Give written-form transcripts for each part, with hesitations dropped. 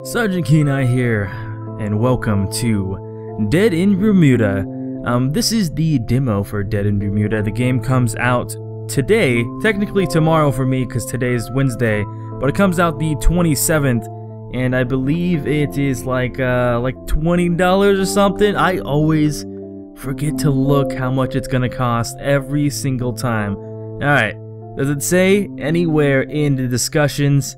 Sergeant Kenai here, and welcome to Dead in Bermuda. This is the demo for Dead in Bermuda. The game comes out today, technically tomorrow for me because today is Wednesday, but it comes out the 27th, and I believe it is like $20 or something. I always forget to look how much it's gonna cost every single time. Alright, does it say anywhere in the discussions?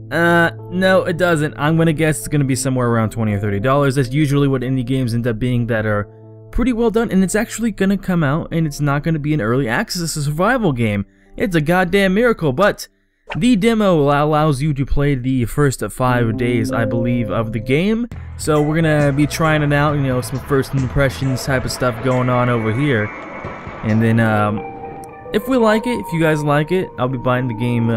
No, it doesn't. I'm gonna guess it's gonna be somewhere around $20 or $30. That's usually what indie games end up being that are pretty well done, and it's actually gonna come out, and it's not gonna be an early access. It's a survival game. It's a goddamn miracle, but the demo allows you to play the first 5 days, I believe, of the game. So we're gonna be trying it out, you know, some first impressions type of stuff going on over here. And then, if we like it, if you guys like it, I'll be buying the game,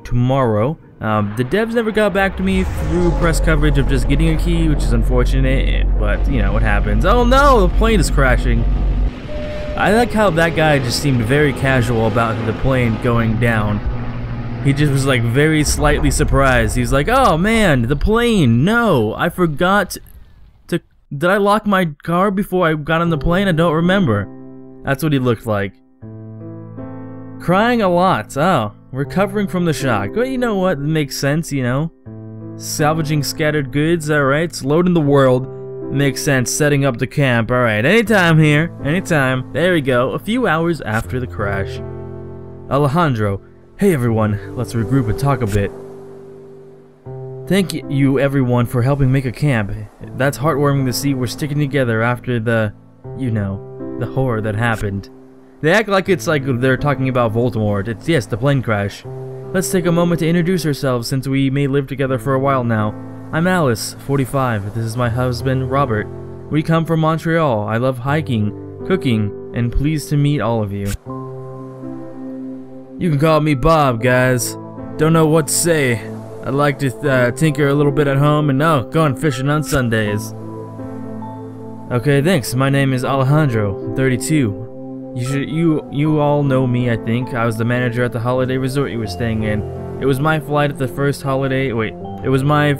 tomorrow. The devs never got back to me through press coverage of just getting a key, which is unfortunate, but, you know, what happens. Oh no, the plane is crashing. I like how that guy just seemed very casual about the plane going down. He just was like very slightly surprised. He's like, oh man, the plane, no, I forgot to, did I lock my car before I got on the plane? I don't remember. That's what he looked like. Crying a lot, oh. Recovering from the shock. Well, you know what? It makes sense, you know. Salvaging scattered goods, alright. Loading the world. Makes sense. Setting up the camp, alright. Anytime here. Anytime. There we go. A few hours after the crash. Alejandro. Hey everyone. Let's regroup and talk a bit. Thank you everyone for helping make a camp. That's heartwarming to see we're sticking together after the, you know, the horror that happened. They act like it's like they're talking about Voldemort. It's, yes, the plane crash. Let's take a moment to introduce ourselves since we may live together for a while now. I'm Alice, 45. This is my husband, Robert. We come from Montreal. I love hiking, cooking, and pleased to meet all of you. You can call me Bob, guys. Don't know what to say. I'd like to tinker a little bit at home and going fishing on Sundays. Okay, thanks. My name is Alejandro, 32. You all know me, I think. I was the manager at the holiday resort you were staying in. It was my flight at the first holiday. Wait, it was my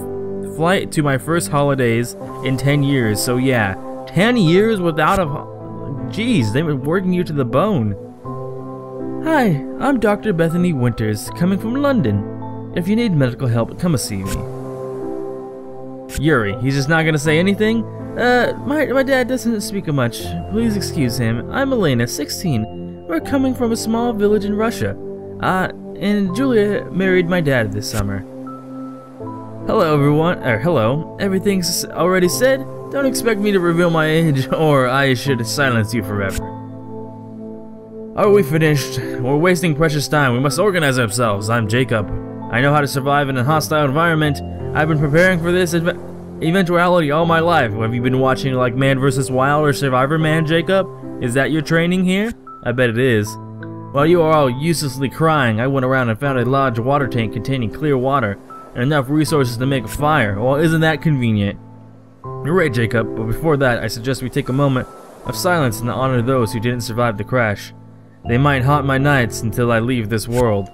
flight to my first holidays in 10 years. So yeah, 10 years without a. Jeez, they were working you to the bone. Hi, I'm Dr. Bethany Winters, coming from London. If you need medical help, come and see me. Yuri, he's just not gonna say anything? My dad doesn't speak much. Please excuse him. I'm Elena, 16. We're coming from a small village in Russia. And Julia married my dad this summer. Hello, everyone. Hello. Everything's already said? Don't expect me to reveal my age, or I should silence you forever. Are we finished? We're wasting precious time. We must organize ourselves. I'm Jacob. I know how to survive in a hostile environment. I've been preparing for this eventuality all my life. Have you been watching like Man vs. Wild or Survivor Man, Jacob? Is that your training here? I bet it is. While you are all uselessly crying, I went around and found a large water tank containing clear water and enough resources to make a fire. Well, isn't that convenient? You're right, Jacob, but before that, I suggest we take a moment of silence in honor of those who didn't survive the crash. They might haunt my nights until I leave this world.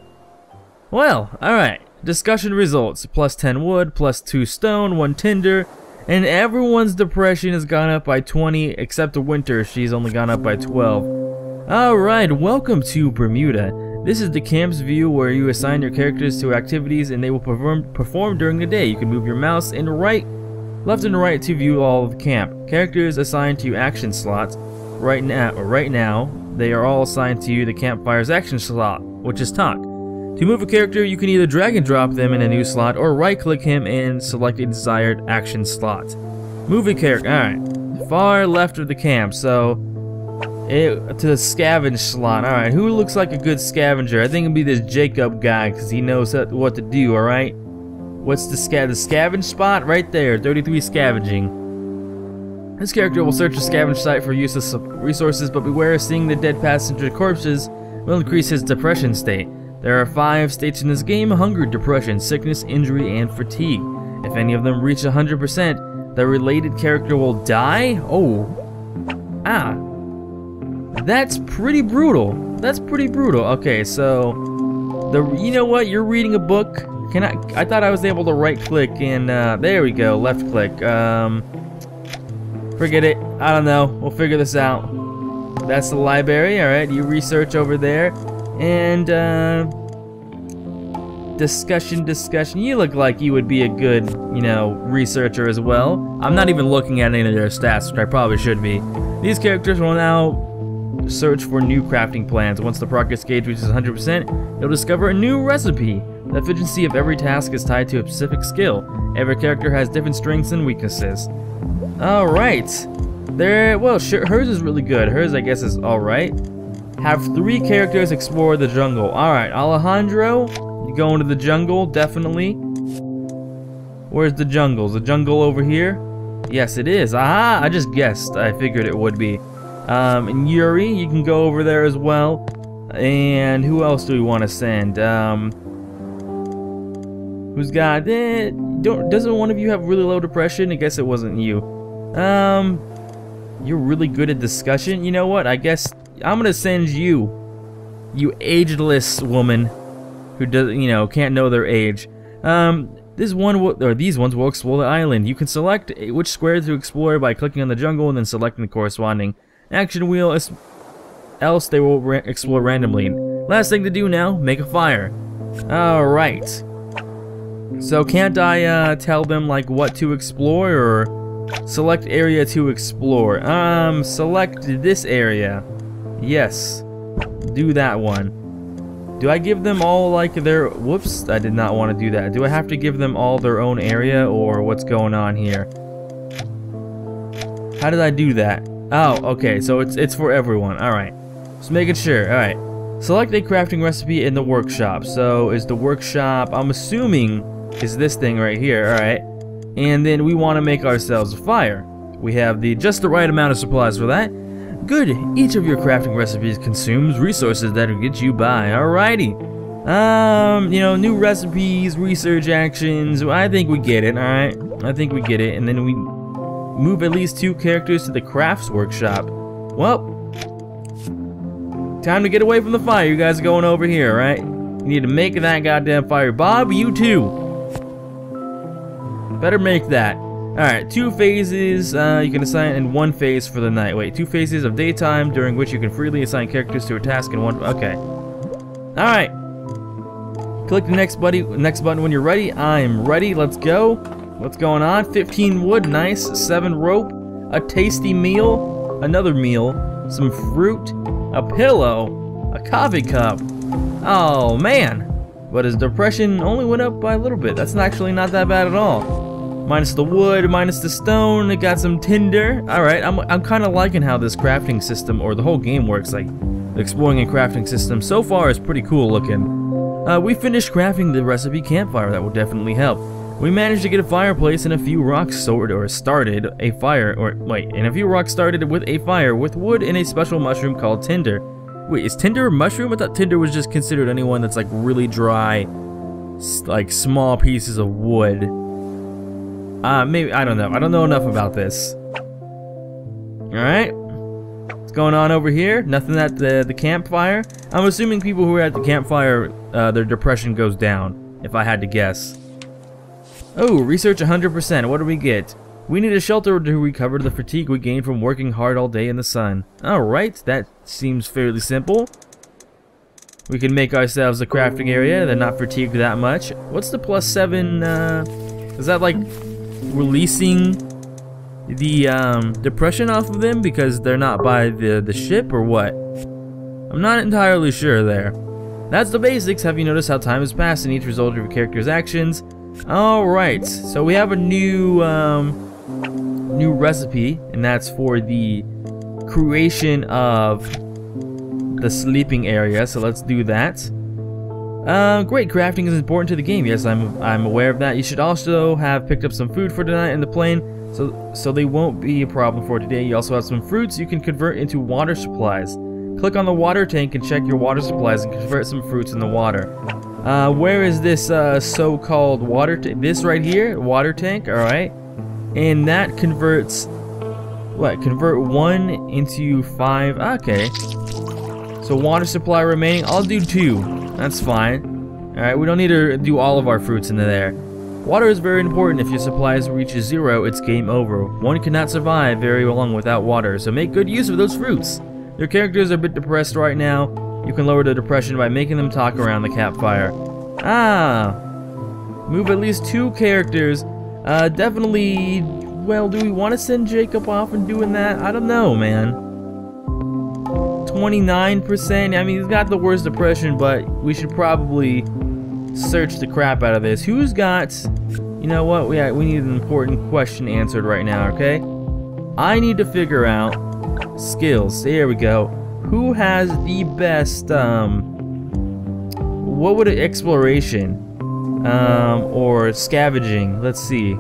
Well, alright. Discussion results, plus 10 wood, plus 2 stone, 1 tinder, and everyone's depression has gone up by 20, except Winter, she's only gone up by 12. Alright, welcome to Bermuda. This is the camp's view where you assign your characters to activities and they will perform during the day. You can move your mouse left and right to view all of the camp. Characters assigned to action slots. Right now, they are all assigned to the campfire's action slot, which is talk. To move a character, you can either drag and drop them in a new slot or right-click him and select a desired action slot. Move a character, alright. Far left of the camp, so to the scavenge slot. Alright, who looks like a good scavenger? I think it'll be this Jacob guy because he knows what to do, alright? What's the scavenge spot? Right there, 33 scavenging. This character will search the scavenge site for useless resources, but beware, seeing the dead passenger corpses will increase his depression state. There are 5 states in this game: hunger, depression, sickness, injury, and fatigue. If any of them reach 100%, the related character will die? Oh. That's pretty brutal. That's pretty brutal. Okay, so you know what? You're reading a book. Can I thought I was able to right click and there we go, left click. Forget it. I don't know. We'll figure this out. That's the library. All right, you research over there, and discussion. You look like you would be a good, you know, researcher as well. I'm not even looking at any of their stats, which I probably should be. These characters will now search for new crafting plans. Once the progress gauge reaches 100%, you'll discover a new recipe. The efficiency of every task is tied to a specific skill. Every character has different strengths and weaknesses. Alright. Well, sure, hers is really good. Hers, I guess, is alright. Have 3 characters explore the jungle. Alright, Alejandro, you go into the jungle, definitely. Where's the jungle? Is the jungle over here? Yes, it is. Aha! I just guessed. I figured it would be. And Yuri, you can go over there as well. And who else do we want to send? Who's got it? Doesn't one of you have really low depression? I guess it wasn't you. You're really good at discussion. You know what? I guess I'm gonna send you, you ageless woman, who does, you know, can't know their age. These ones will explore the island. You can select which square to explore by clicking on the jungle and then selecting the corresponding action wheel. Else they will explore randomly. Last thing to do now: make a fire. All right. So can't I tell them like what to explore, or select area to explore? Select this area. Yes. Do that one. Do I give them all like their... Whoops, I did not want to do that. Do I have to give them all their own area, or what's going on here? How did I do that? Oh, okay, so it's for everyone. Alright. Just making sure. Alright. Select a crafting recipe in the workshop. So is the workshop, I'm assuming, is this thing right here. Alright. And then we want to make ourselves a fire. We have just the right amount of supplies for that. Good. Each of your crafting recipes consumes resources that will get you by. Alrighty. You know, new recipes, research actions. I think we get it. Alright. I think we get it. And then we move at least 2 characters to the crafts workshop. Well, time to get away from the fire. You guys are going over here, right? You need to make that goddamn fire. Bob, you too. Better make that. Alright, 2 phases you can assign, and 1 phase for the night. Wait, 2 phases of daytime during which you can freely assign characters to a task in one. Okay. Alright. Click the next button when you're ready. I'm ready. Let's go. What's going on? 15 wood, nice. 7 rope, a tasty meal, another meal, some fruit, a pillow, a coffee cup. Oh man. But his depression only went up by a little bit. That's actually not that bad at all. Minus the wood, minus the stone, it got some tinder. Alright, I'm kind of liking how this crafting system, or the whole game works, like the exploring and crafting system so far is pretty cool looking. We finished crafting the recipe campfire. That will definitely help. We managed to get a fireplace and a few rocks started a fire with a fire with wood and a special mushroom called tinder. Wait, is tinder a mushroom? I thought tinder was just considered anyone that's like really dry, like small pieces of wood. Maybe, I don't know. I don't know enough about this. Alright. What's going on over here? Nothing at the campfire? I'm assuming people who are at the campfire, their depression goes down, if I had to guess. Oh, research 100%. What do we get? We need a shelter to recover the fatigue we gained from working hard all day in the sun. Alright, that seems fairly simple. We can make ourselves a crafting area. They're not fatigued that much. What's the +7, is that like releasing the depression off of them because they're not by the ship, or what? I'm not entirely sure there. That's the basics. Have you noticed how time has passed in each result of your character's actions? Alright, so we have a new recipe, and that's for the creation of the sleeping area, so let's do that. Great, crafting is important to the game. Yes, I'm aware of that. You should also have picked up some food for tonight in the plane, so they won't be a problem for today. You also have some fruits you can convert into water supplies. Click on the water tank and check your water supplies and convert some fruits in the water. Where is this so-called water tank? This right here, water tank, alright. And that converts, what, convert 1 into 5, okay. So water supply remaining, I'll do 2, that's fine. Alright, we don't need to do all of our fruits into there. Water is very important. If your supplies reach 0, it's game over. One cannot survive very long without water, so make good use of those fruits. Your characters are a bit depressed right now. You can lower the depression by making them talk around the campfire. Ah! Move at least 2 characters. Definitely... Well, do we want to send Jacob off and doing that? I don't know, man. 29%. I mean, he's got the worst depression, but we should probably search the crap out of this. Who's got... You know what? We need an important question answered right now, okay? I need to figure out skills. There we go. Who has the best, what would exploration, or scavenging? Let's see.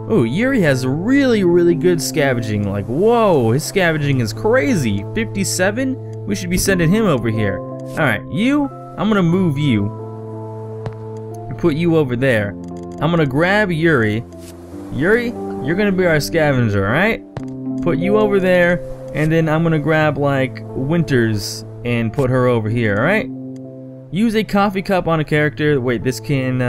Oh, Yuri has really good scavenging. Like, whoa, his scavenging is crazy. 57? We should be sending him over here. Alright, you, I'm gonna move you. Put you over there. I'm gonna grab Yuri. Yuri, you're gonna be our scavenger, alright? Put you over there, and then I'm gonna grab, like, Winters and put her over here, alright? Use a coffee cup on a character. Wait, this can,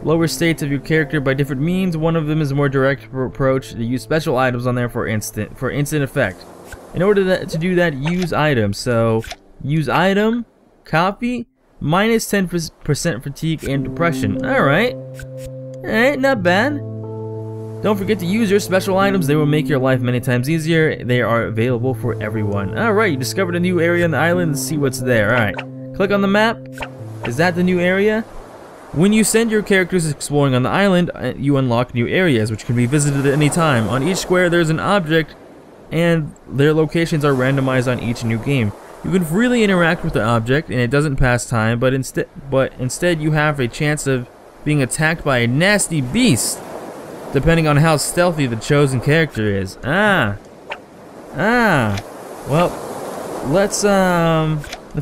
lower states of your character by different means. One of them is a more direct approach. You use special items on there for instant effect. In order to do that, use item. So use item, coffee, minus 10% fatigue and depression. Alright, not bad. Don't forget to use your special items. They will make your life many times easier. They are available for everyone. Alright, you discovered a new area on the island. Let's see what's there. Alright, click on the map. Is that the new area? When you send your characters exploring on the island, you unlock new areas, which can be visited at any time. On each square there's an object, and their locations are randomized on each new game. You can freely interact with the object, and it doesn't pass time, but instead you have a chance of being attacked by a nasty beast, depending on how stealthy the chosen character is. Well, let's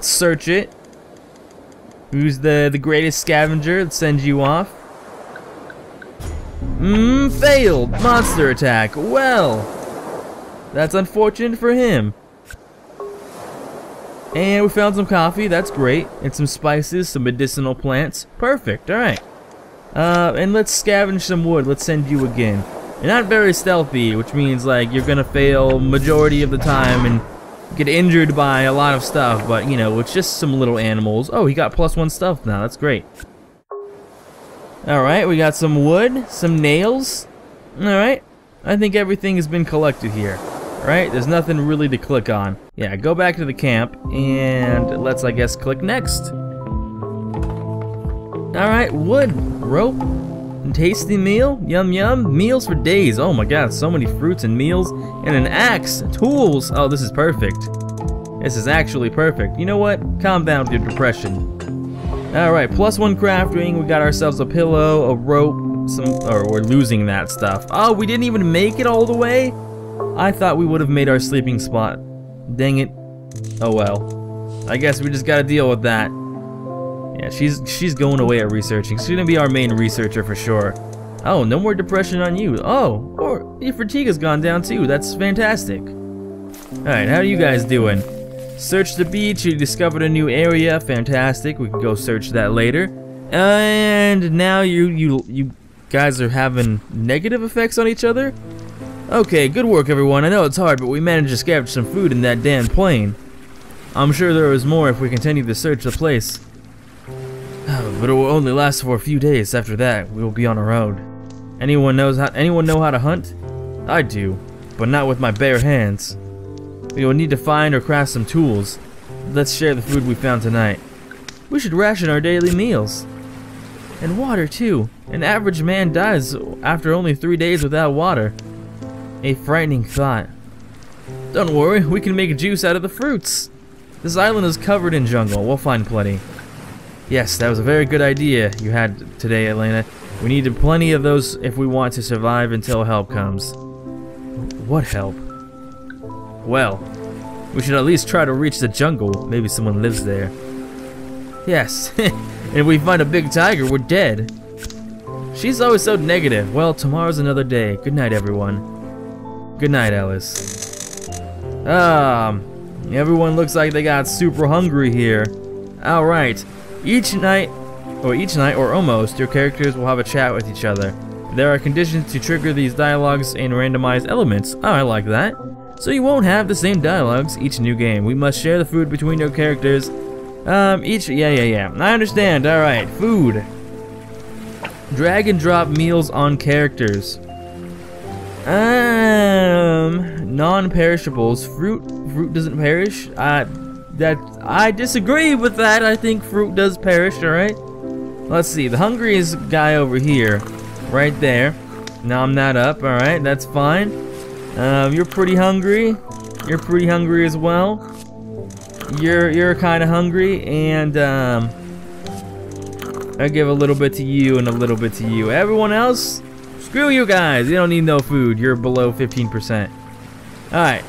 search it. Who's the greatest scavenger? Let's send you off. Failed! Monster attack! Well, that's unfortunate for him. And we found some coffee, that's great. And some spices, some medicinal plants. Perfect, alright. And let's scavenge some wood. Let's send you again. You're not very stealthy, which means, like, you're gonna fail majority of the time and get injured by a lot of stuff, but you know, it's just some little animals. Oh, he got +1 stuff now, that's great. Alright, we got some wood, some nails. Alright, I think everything has been collected here. Alright, there's nothing really to click on. Yeah, go back to the camp, and let's, I guess, click next. Alright, wood, rope, and tasty meal, yum yum, meals for days. Oh my god, so many fruits and meals, and an axe, tools. Oh, this is perfect. This is actually perfect. You know what? Calm down with your depression. Alright, +1 crafting. We got ourselves a pillow, a rope, we're losing that stuff. Oh, we didn't even make it all the way? I thought we would have made our sleeping spot. Dang it. Oh well. I guess we just gotta deal with that. Yeah, she's going away at researching. She's gonna be our main researcher for sure. Oh, no more depression on you. Oh, or your fatigue has gone down too. That's fantastic. Alright, how are you guys doing? Search the beach. You discovered a new area. Fantastic. We can go search that later. And now you guys are having negative effects on each other? Okay, good work everyone. I know it's hard, but we managed to scavenge some food in that damn plane. I'm sure there is more if we continue to search the place. But it will only last for a few days. After that, we will be on our own. Anyone know how to hunt? I do, but not with my bare hands. We will need to find or craft some tools. Let's share the food we found tonight. We should ration our daily meals. And water too. An average man dies after only 3 days without water. A frightening thought. Don't worry, we can make juice out of the fruits. This island is covered in jungle. We'll find plenty. Yes, that was a very good idea you had today, Elena. We need plenty of those if we want to survive until help comes. What help? Well, we should at least try to reach the jungle. Maybe someone lives there. Yes, and if we find a big tiger, we're dead. She's always so negative. Well, tomorrow's another day. Good night, everyone. Good night, Alice. Everyone looks like they got super hungry here. Alright, Each night or almost, your characters will have a chat with each other. There are conditions to trigger these dialogues and randomized elements. Oh, I like that. So you won't have the same dialogues each new game. We must share the food between your characters. Yeah. I understand. All right, food. Drag and drop meals on characters. Non-perishables. Fruit doesn't perish. I disagree with that. I think fruit does perish. All right. Let's see. The hungriest guy over here, right there. Nom that up. All right, that's fine. You're pretty hungry. You're pretty hungry as well. You're kind of hungry, and I give a little bit to you and a little bit to you. Everyone else, screw you guys. You don't need no food. You're below 15%. All right.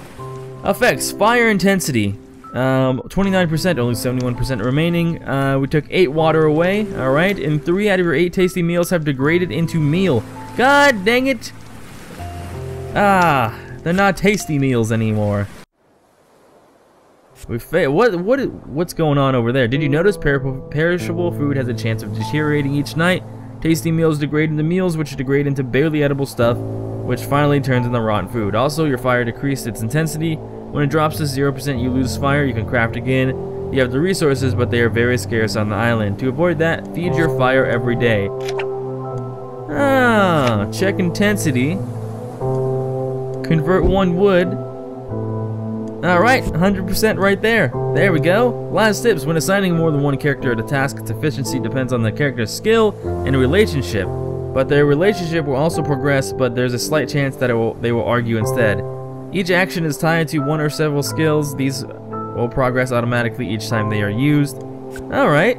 Effects: fire intensity. 29%, only 71% remaining. We took 8 water away. All right, and 3 out of your 8 tasty meals have degraded into meal. God dang it! They're not tasty meals anymore. What's going on over there? Did you notice perishable food has a chance of deteriorating each night? Tasty meals degrade into meals, which degrade into barely edible stuff, which finally turns into rotten food. Also, your fire decreased its intensity. When it drops to 0%, you lose fire. You can craft again. You have the resources, but they are very scarce on the island. To avoid that, feed your fire every day. Check intensity. Convert 1 wood. Alright, 100% right there. There we go. Last tips: when assigning more than one character at a task, its efficiency depends on the character's skill and relationship. But their relationship will also progress, but there's a slight chance that they will argue instead. Each action is tied to one or several skills. These will progress automatically each time they are used. Alright.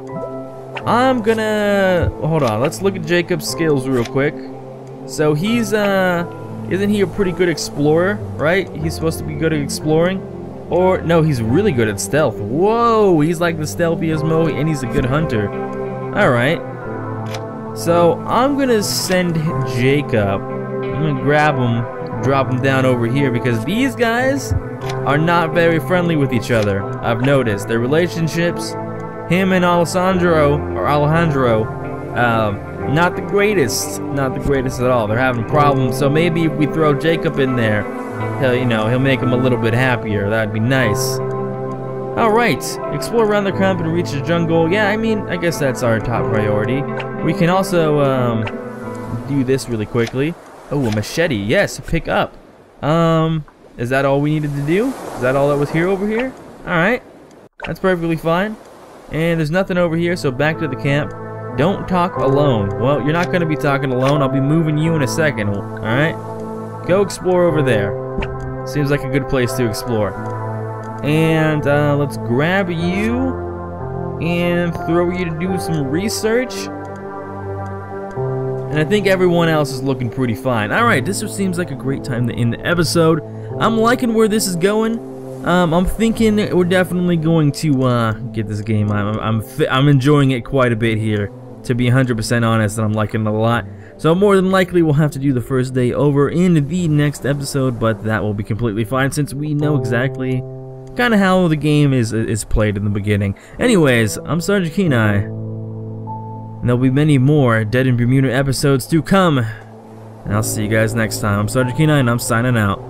I'm gonna... hold on, let's look at Jacob's skills real quick. So he's, isn't he a pretty good explorer, right? He's supposed to be good at exploring. Or, no, he's really good at stealth. Whoa, he's like the stealthiest Moe, and he's a good hunter. Alright. So, I'm gonna send Jacob. I'm gonna grab him, drop him down over here, because these guys are not very friendly with each other. I've noticed their relationships, him and Alejandro, not the greatest at all. They're having problems. So maybe if we throw Jacob in there, he'll make him a little bit happier. That'd be nice. All right, explore around the camp and reach the jungle. Yeah, I mean, I guess that's our top priority. We can also do this really quickly. Oh, a machete. Yes, pick up. Is that all we needed to do? Is that all that was here over here? All right, that's perfectly fine. And there's nothing over here, so back to the camp. Don't talk alone. Well, you're not going to be talking alone. I'll be moving you in a second. All right, go explore over there. Seems like a good place to explore. And let's grab you and throw you to do some research. And I think everyone else is looking pretty fine. Alright, this seems like a great time to end the episode. I'm liking where this is going. I'm thinking we're definitely going to get this game. I'm enjoying it quite a bit here, to be 100% honest, and I'm liking it a lot. So more than likely we'll have to do the first day over in the next episode, but that will be completely fine since we know exactly kind of how the game is played in the beginning. Anyways, I'm Sergeant Kenai, and there'll be many more Dead in Bermuda episodes to come. And I'll see you guys next time. I'm Sergeant Kenai, and I'm signing out.